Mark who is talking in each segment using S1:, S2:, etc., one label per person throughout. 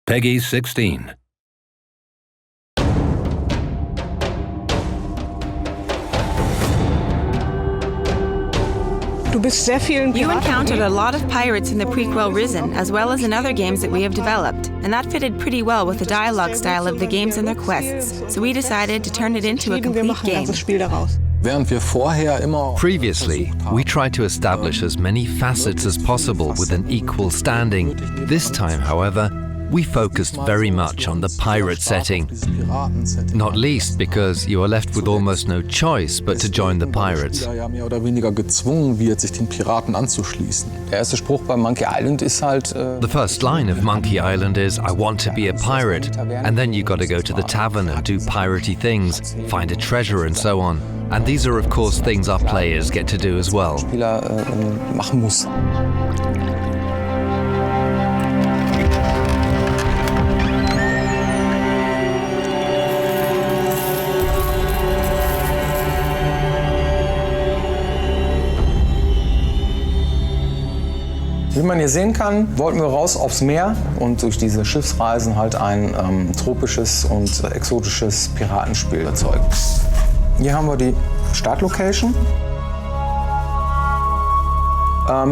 S1: Peggy 16.
S2: You encountered a lot of pirates in the prequel Risen, as well as in other games that we have developed, and that fitted pretty well with the dialogue style of the games and their quests, so we decided to turn it into a complete game.
S3: Previously, we tried to establish as many facets as possible with an equal standing. This time, however, we focused very much on the pirate setting, not least because you are left with almost no choice but to join the pirates. The first line of Monkey Island is, "I want to be a pirate," and then you gotta go to the tavern and do piratey things, find a treasure and so on. And these are of course things our players get to do as well.
S4: Wie man hier sehen kann, wollten wir raus aufs Meer und durch diese Schiffsreisen halt ein tropisches und exotisches Piratenspiel erzeugen. Hier haben wir die Startlocation.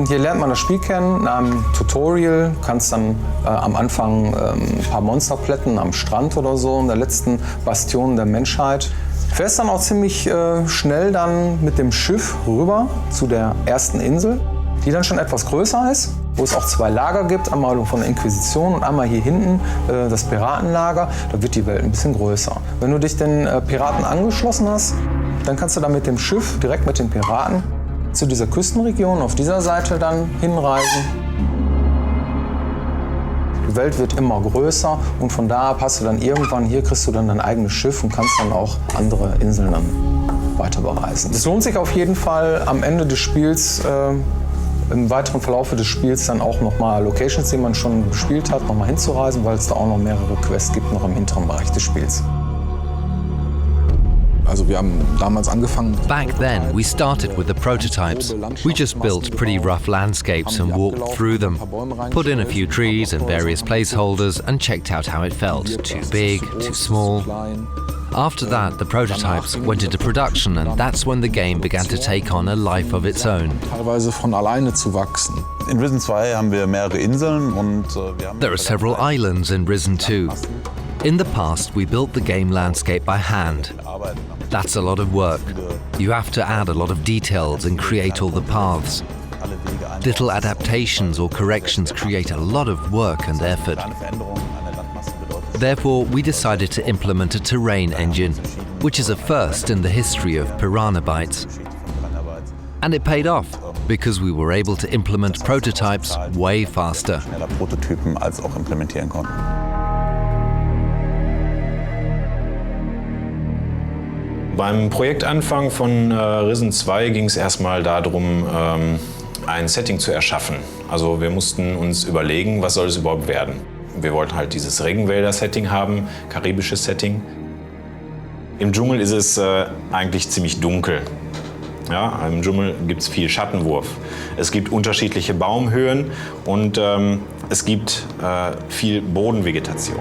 S4: Hier lernt man das Spiel kennen in einem Tutorial. Du kannst dann am Anfang ein paar Monster plätten am Strand oder so, in der letzten Bastion der Menschheit. Du fährst dann auch ziemlich schnell dann mit dem Schiff rüber zu der ersten Insel, die dann schon etwas größer ist, wo es auch zwei Lager gibt, einmal von der Inquisition und einmal hier hinten das Piratenlager. Da wird die Welt ein bisschen größer. Wenn du dich den Piraten angeschlossen hast, dann kannst du dann mit dem Schiff direkt mit den Piraten zu dieser Küstenregion auf dieser Seite dann hinreisen. Die Welt wird immer größer und von da ab hast du dann irgendwann, hier kriegst du dann dein eigenes Schiff und kannst dann auch andere Inseln dann weiter bereisen. Es lohnt sich auf jeden Fall am Ende des Spiels, im weiteren Verlauf des Spiels dann auch nochmal Locations, die man schon bespielt hat, nochmal hinzureisen, weil es da auch noch mehrere Quests gibt, noch im hinteren Bereich des Spiels.
S5: Also wir haben damals angefangen.
S3: Back then, we started with the prototypes. We just built pretty rough landscapes and walked through them, put in a few trees and various placeholders and checked out how it felt. Too big, too small. After that, the prototypes went into production and that's when the game began to take on a life of its own.
S5: Teilweise von alleine zu wachsen.
S6: In Risen 2 haben wir mehrere Inseln und wir haben...
S3: There are several islands in Risen 2. In the past, we built the game landscape by hand. That's a lot of work. You have to add a lot of details and create all the paths. Little adaptations or corrections create a lot of work and effort. Therefore, we decided to implement a terrain engine, which is a first in the history of Piranha Bytes. And it paid off, because we were able to implement prototypes way faster.
S6: Schneller Prototypen als auch implementieren konnten.
S7: Beim Projektanfang von Risen 2 ging es erstmal darum, ein Setting zu erschaffen. Also wir mussten uns überlegen, was soll es überhaupt werden. Wir wollten halt dieses Regenwälder-Setting haben, karibisches Setting. Im Dschungel ist es eigentlich ziemlich dunkel. Ja, im Dschungel gibt es viel Schattenwurf. Es gibt unterschiedliche Baumhöhen und es gibt viel Bodenvegetation.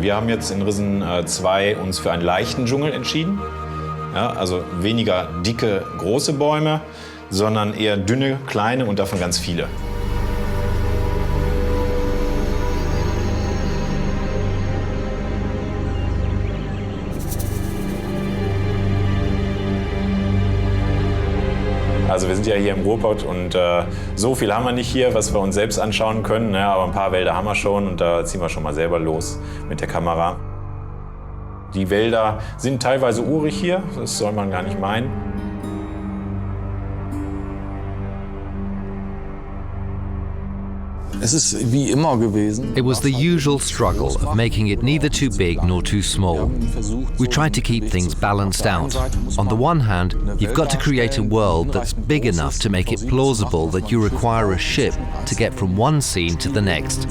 S7: Wir haben jetzt in Risen 2 uns für einen leichten Dschungel entschieden. Ja, also weniger dicke, große Bäume, sondern eher dünne, kleine und davon ganz viele. Also wir sind ja hier im Ruhrpott und so viel haben wir nicht hier, was wir uns selbst anschauen können. Ne? Aber ein paar Wälder haben wir schon und da ziehen wir schon mal selber los mit der Kamera. Die Wälder sind teilweise urig hier, das soll man gar nicht meinen.
S5: Es ist wie immer gewesen.
S3: It was the usual struggle of making it neither too big nor too small. We tried to keep things balanced out. On the one hand, you've got to create a world that's big enough to make it plausible that you require a ship to get from one scene to the next.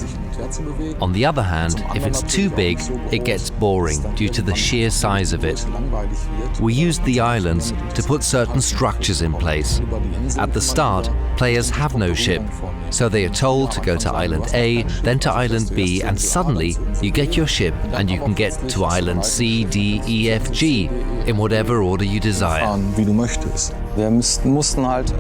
S3: On the other hand, if it's too big, it gets boring due to the sheer size of it. We used the islands to put certain structures in place. At the start, players have no ship, so they are told to go to Island A, then to Island B, and suddenly you get your ship and you can get to Island C, D, E, F, G, in whatever order you desire.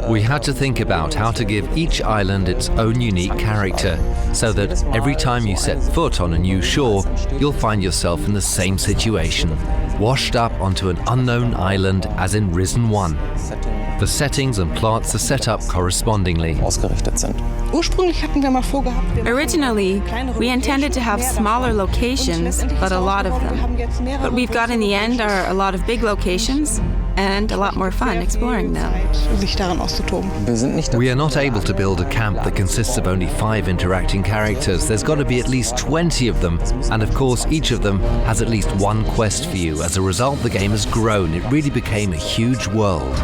S3: We had to think about how to give each island its own unique character, so that every time you set foot on a new shore, you'll find yourself in the same situation, washed up onto an unknown island as in Risen 1. The settings and plots are set up correspondingly.
S2: Originally, we intended to have smaller locations, but a lot of them. What we've got in the end are a lot of big locations and a lot more fun exploring them.
S3: We are not able to build a camp that consists of only 5 interacting characters. There's got to be at least 20 of them, and of course each of them has at least one quest for you. As a result, the game has grown. It really became a huge world.